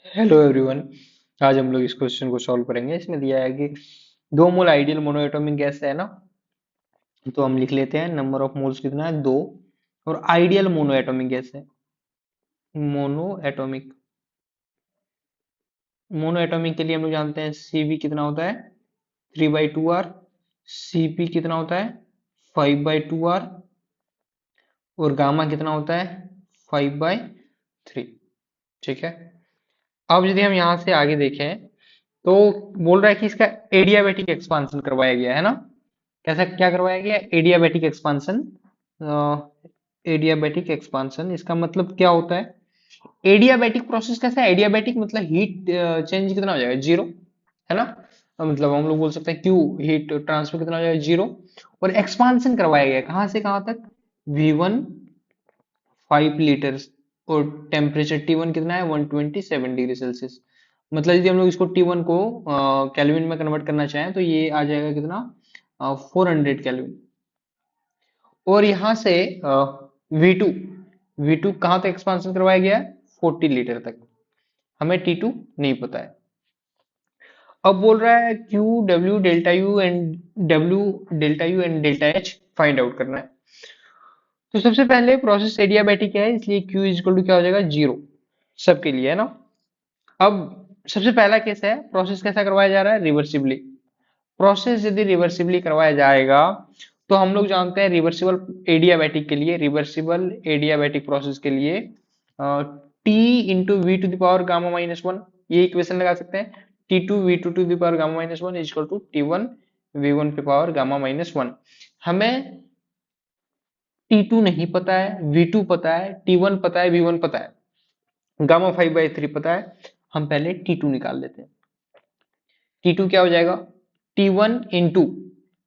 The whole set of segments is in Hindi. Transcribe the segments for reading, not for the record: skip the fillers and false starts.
Hello everyone. आज हम लोग इस क्वेश्चन को सॉल्व करेंगे। इसमें दिया है कि दो मोल आइडियल मोनोएटॉमिक गैस है ना, तो हम लिख लेते हैं नंबर ऑफ मोल्स कितना है, दो। और आइडियल मोनोएटॉमिक गैस है, मोनोएटॉमिक। मोनोएटॉमिक के लिए हम लोग जानते हैं सीवी कितना होता है, 3/2 r। सीपी कितना होता है, 5/2 r। और गामा कितना होता है, 5/3। ठीक है। अब यदि हम यहाँ से आगे देखें तो बोल रहा है कि इसका एडियाबैटिक एक्सपांसन करवाया गया है ना। कैसा क्या करवाया गया, एडियाबैटिक एक्सपांसन। एडियाबैटिक एक्सपांसन इसका मतलब क्या होता है, एडियाबैटिक प्रोसेस कैसा है, एडियाबैटिक मतलब हीट चेंज कितना हो जाएगा, जीरो, है ना। मतलब हम लोग बोल सकते हैं क्यू, हीट ट्रांसफर कितना हो जाएगा, जीरो। और एक्सपांसन करवाया गया कहाँ से कहाँ तक, V1 5 लीटर। और टेम्परेचर T1 कितना है, 127 डिग्री सेल्सियस। मतलब यदि हम लोग इसको T1 को केल्विन में कन्वर्ट करना चाहें तो ये आ जाएगा कितना, 400 केल्विन। और यहाँ से V2, V2 कहाँ तक एक्सपांसन करवाया गया है, 40 लीटर तक। हमें T2 नहीं पता है। अब बोल रहा है Q, W delta U and W delta U and delta H find out करना है। तो सबसे पहले प्रोसेस एडियाबैटिक है, इसलिए Q इज इक्वल टू क्या हो जाएगा, जीरो सबके लिए, है ना। अब सबसे पहला केस है, प्रोसेस कैसा करवाया जा रहा है, रिवर्सिबली। प्रोसेस यदि रिवर्सिबली करवाया जाएगा तो हम लोग जानते हैं रिवर्सिबल एडियाबैटिक के लिए, रिवर्सिबल एडियाबैटिक प्रोसेस के लिए T into V to the power gamma minus one, ये इक्वेशन लगा सकते हैं। T2 V2 to the power gamma minus one is equal to T1 V1 पे पावर गामा माइनस वन। हमें T2 नहीं पता है, V2 पता है, T1 पता है, V1 पता है, गामा 5/3 पता है। हम पहले T2 निकाल लेते हैं। T2 क्या हो जाएगा, T1 इंटू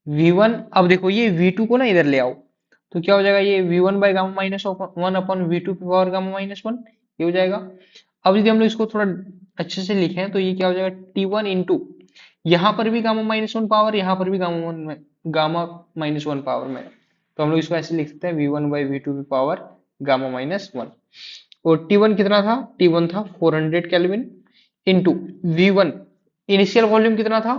V1। अब देखो ये V2 को ना इधर ले आओ, तो क्या हो जाएगा, ये V1 by gamma minus one upon V2 पे पावर गामा माइनस वन, ये हो जाएगा। अब यदि हम लोग इसको थोड़ा अच्छे से लिखें तो ये क्या हो जाएगा, T1 इंटू, यहाँ पर भी गामा माइनस वन पावर, यहाँ पर भी गामा माइनस वन पावर में। तो हम लोग इसको ऐसे लिख सकते हैं V1/V2 की पावर गामा माइनस वन। और T1 कितना था, T1 था 400 kelvin into V1, initial volume कितना था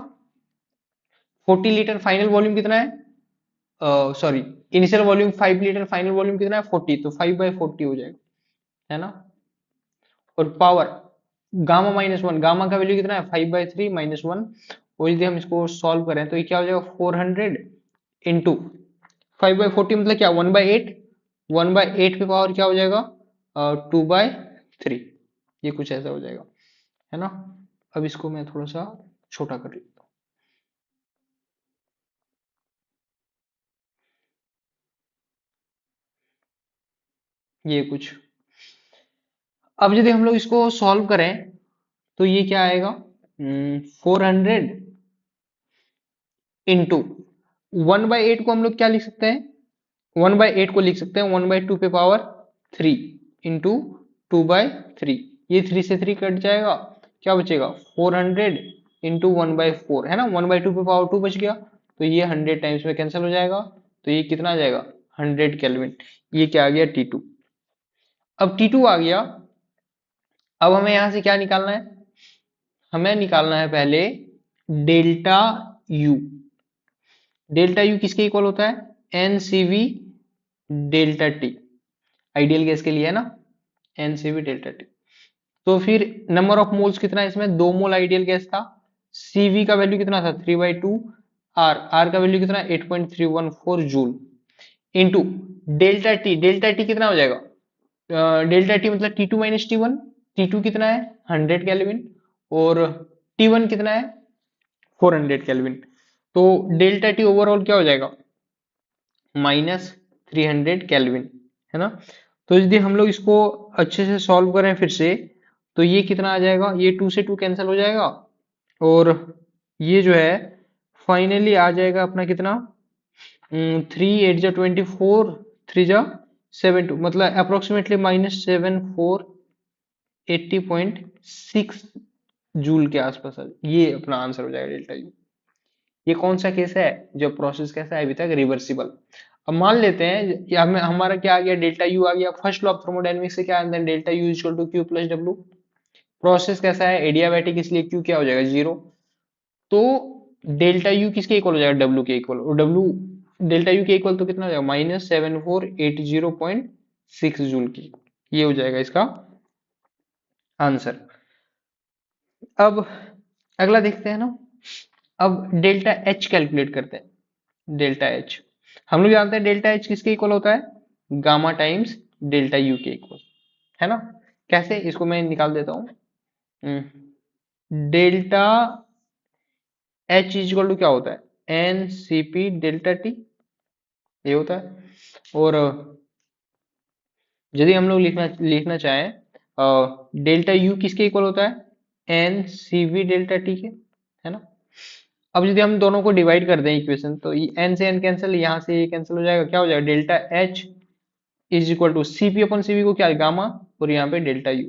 40 लीटर, फाइनल वॉल्यूम कितना है, sorry, initial volume 5 litre, final volume कितना है 40, तो 5/40 हो जाएगा, है ना। और power gamma minus one, gamma का वैल्यू कितना है 5/3 माइनस वन। और यदि हम इसको सॉल्व करें तो ये क्या हो जाएगा, 400 इंटू 5/40 मतलब क्या, 1/8। 1/8 पे पावर क्या हो जाएगा, 2/3। ये कुछ ऐसा हो जाएगा, है ना। अब इसको मैं थोड़ा सा छोटा कर लेता हूँ, ये कुछ। अब यदि हम लोग इसको सॉल्व करें तो ये क्या आएगा, 400 इंटू 1/8 को हम लोग क्या लिख सकते हैं, 1/8 को लिख सकते हैं 1/2 पे पावर 3 इंटू 2/3। ये 3 से 3 कट जाएगा, क्या बचेगा 400 इंटू 1/4, है ना। 1/2 पे पावर 2 बच गया, तो ये 100 टाइम्स में कैंसिल हो जाएगा, तो ये कितना आ जाएगा, 100 केल्विन। ये क्या आ गया, T2। अब T2 आ गया। अब हमें यहां से क्या निकालना है, हमें निकालना है पहले डेल्टा यू। डेल्टा यू किसके इक्वल होता है, NCV delta T, ideal gas के लिए, है ना, NCV डेल्टा टी। तो फिर नंबर ऑफ मोल्स कितना है इसमें, 2 मोल आइडियल गैस था। CV का वैल्यू कितना था, 3/2 r। R का वैल्यू कितना, 8.314 joule. Into delta T, delta T कितना हो जाएगा, डेल्टा टी मतलब T2 - T1। T2 कितना है, 100 केल्विन। और T1 कितना है, 400 केल्विन। तो डेल्टा टी ओवरऑल क्या हो जाएगा, -300 केल्विन, है ना। तो यदि हम लोग इसको अच्छे से सॉल्व करें फिर से, तो ये कितना आ जाएगा, ये 2 से 2 कैंसिल हो जाएगा। और ये जो है फाइनली आ जाएगा अपना कितना, 3 8 जा 24, 3 जा 7 2, मतलब अप्रोक्सीमेटली -7480.6 जूल के आसपास ये अपना आंसर हो जाएगा डेल्टा यू। ये कौन सा केस है, जो प्रोसेस कैसा है अभी तक, रिवर्सिबल। अब मान लेते हैं कि हमें हमारा क्या आ गया, डेल्टा यू आ गया। फर्स्ट लॉ ऑफ थर्मोडायनेमिक्स से क्या आता है, delta U equal to Q plus W. Process कैसा है, एडियाबैटिक, इसलिए क्यू क्या हो जाएगा, जीरो। तो डेल्टा यू किसके इक्वल हो जाएगा, डब्ल्यू के इक्वल, और डब्ल्यू डेल्टा यू के इक्वल तो कितना हो जाएगा, -7480.6 जूल की। ये हो जाएगा इसका आंसर। अब अगला देखते हैं ना। अब डेल्टा एच कैलकुलेट करते हैं। डेल्टा एच हम लोग जानते हैं, डेल्टा एच किसके इक्वल होता है, गामा टाइम्स डेल्टा यू के इक्वल, है ना। कैसे, इसको मैं निकाल देता हूं। डेल्टा एच इक्वल टू क्या होता है, N C P delta T, ये होता है। और यदि हम लोग लिखना लिखना चाहें, डेल्टा यू किसके इक्वल होता है, N C V delta T के, है ना। अब यदि हम दोनों को डिवाइड कर दें इक्वेशन, तो एन से एन कैंसिल, यहाँ से ये कैंसिल हो जाएगा, क्या हो जाएगा, delta H is equal to C P upon C V को क्या है, गामा, और यहाँ पे डेल्टा यू।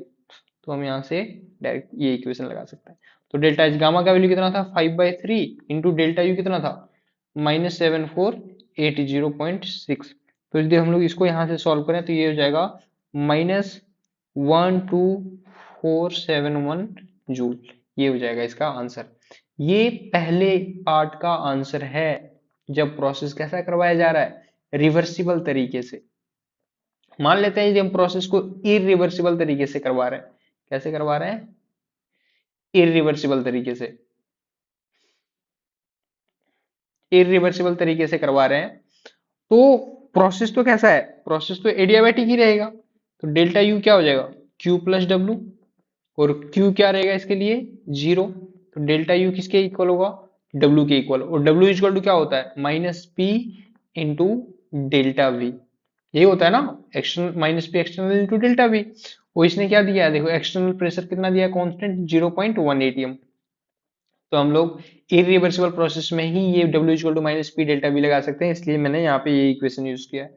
तो हम यहाँ से डायरेक्ट ये इक्वेशन लगा सकते हैं। तो डेल्टा एच गामा का वैल्यू कितना था, 5/3 इंटू डेल्टा यू कितना था, -7480.6। तो यदि हम लोग इसको यहाँ से सॉल्व करें तो ये हो जाएगा -12471 जूल। ये हो जाएगा इसका आंसर। ये पहले पार्ट का आंसर है, जब प्रोसेस कैसा करवाया जा रहा है, रिवर्सिबल तरीके से। मान लेते हैं यदि हम प्रोसेस को इरिवर्सिबल तरीके से करवा रहे हैं, कैसे करवा रहे हैं, इरिवर्सिबल तरीके से, इरिवर्सिबल तरीके से करवा रहे हैं, तो प्रोसेस तो कैसा है, प्रोसेस तो एडियाबैटिक ही रहेगा। तो डेल्टा यू क्या हो जाएगा, क्यू प्लस डब्ल्यू, और क्यू क्या रहेगा इसके लिए, जीरो। तो डेल्टा यू किसके इक्वल होगा, डब्ल्यू के इक्वल, और डब्ल्यू इक्वल टू क्या होता है, -p इंटू डेल्टा वी। यही होता है ना, external -p external into delta we. वो इसने क्या दिया है, देखो एक्सटर्नल प्रेशर कितना दिया है, कांस्टेंट 0.1 atm। तो हम लोग इरिवर्सिबल प्रोसेस में ही ये W equal to -p delta V लगा सकते हैं, इसलिए मैंने यहाँ पे ये इक्वेशन यूज किया है।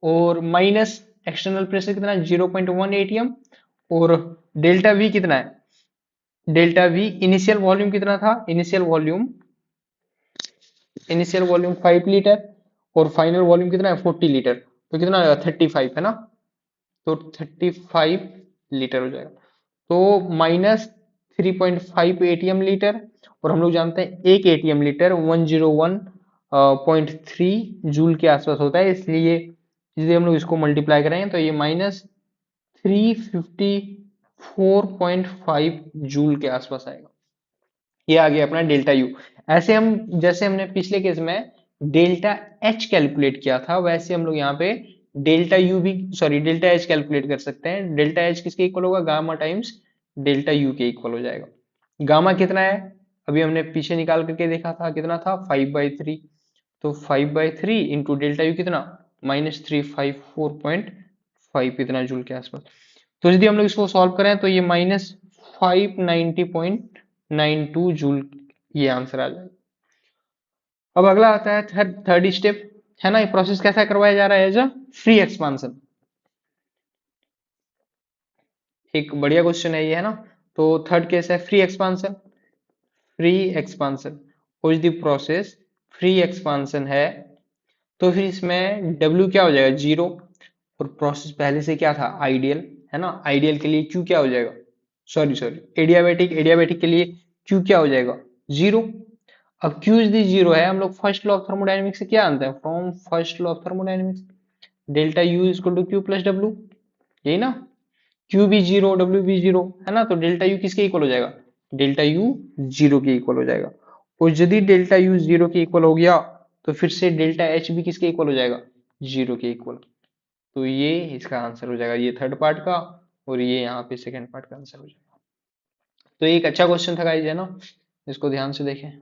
और माइनस एक्सटर्नल प्रेशर कितना है, 0.1 atm, और डेल्टा वी कितना है, डेल्टा वी इनिशियल वॉल्यूम कितना था, इनिशियल वॉल्यूम 5 लीटर, और फाइनल वॉल्यूम कितना है, 40 लीटर। तो कितना आएगा, 35, है ना। तो 35 लीटर हो जाएगा। तो -3.5 atm लीटर, और हम लोग जानते हैं एक एटीएम लीटर 101.3 जूल के आसपास होता है, इसलिए यदि हम लोग इसको मल्टीप्लाई करें तो ये -354.5 जूल के आसपास आएगा। ये आ गया अपना डेल्टा यू। ऐसे हम, जैसे हमने पिछले केस में डेल्टा एच कैलकुलेट किया था, वैसे हम लोग यहाँ पे डेल्टा यू भी, सॉरी डेल्टा एच कैलकुलेट कर सकते हैं। डेल्टा एच किसके इक्वल होगा, गामा टाइम्स डेल्टा यू के इक्वल हो जाएगा। गामा कितना है, अभी हमने पीछे निकाल करके देखा था, कितना था, 5/3। तो 5/3 इंटू डेल्टा यू कितना, -354.5 इतना जूल के आसपास। तो यदि हम लोग इसको सॉल्व करें तो ये -590.92 जूल, ये आंसर आ जाएगा। अब अगला आता है थर्ड स्टेप, है ना। ये प्रोसेस कैसा करवाया जा रहा है, एज अ फ्री एक्सपांशन। एक बढ़िया क्वेश्चन है ये, है ना। तो थर्ड केस है फ्री एक्सपांशन। फ्री एक्सपांशन और द प्रोसेस फ्री एक्सपांशन है, तो फिर इसमें W क्या हो जाएगा, जीरो। और प्रोसेस पहले से क्या था, आइडियल, है ना। आइडियल के लिए Q क्या हो जाएगा, सॉरी सॉरी एडियाबैटिक, एडियाबैटिक के लिए Q क्या हो जाएगा, जीरो। अब Q इज दी जीरो है, हम लोग फर्स्ट लॉ ऑफ थर्मोडायनेमिक्स से क्या जानते हैं, from first law of thermodynamics, delta U equal to Q plus W, यही ना। Q भी जीरो, W भी जीरो, है ना। तो डेल्टा U किसके इक्वल हो जाएगा, डेल्टा U जीरो के इक्वल हो जाएगा। और यदि डेल्टा U जीरो के इक्वल हो गया, तो फिर से डेल्टा H भी किसके इक्वल हो जाएगा, जीरो के इक्वल। तो ये इसका आंसर हो जाएगा, ये थर्ड पार्ट का, और ये यहाँ पे सेकंड पार्ट का आंसर हो जाएगा। तो ये एक अच्छा क्वेश्चन था गाइस, है ना, इसको ध्यान से देखें।